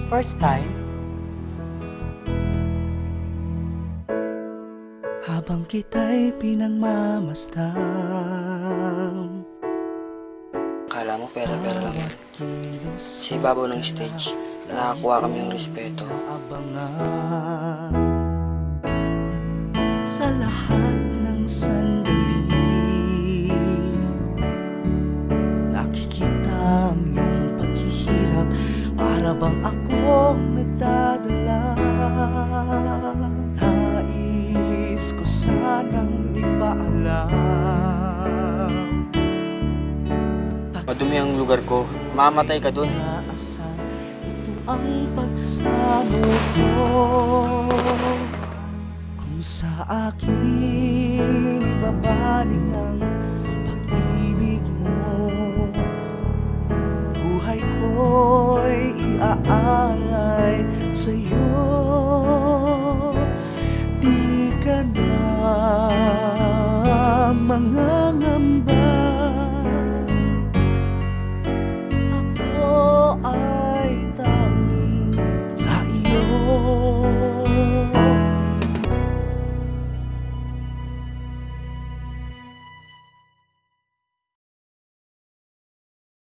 First time? Habang kita'y pinagmamasdan, Akala mo pera-pera lang yun. Sa ibabaw ng stage, nakakuha kami ng respeto. abangan sa lahat ng sandali. Nakikita ang iyong paghihirap, para bang akong nagdadala. Nais ko sanang ipaalam, Madumi ang lugar ko, mamatay ka dun. Naasan ito ang pagsamo ko, kung sa akin ibabaling ang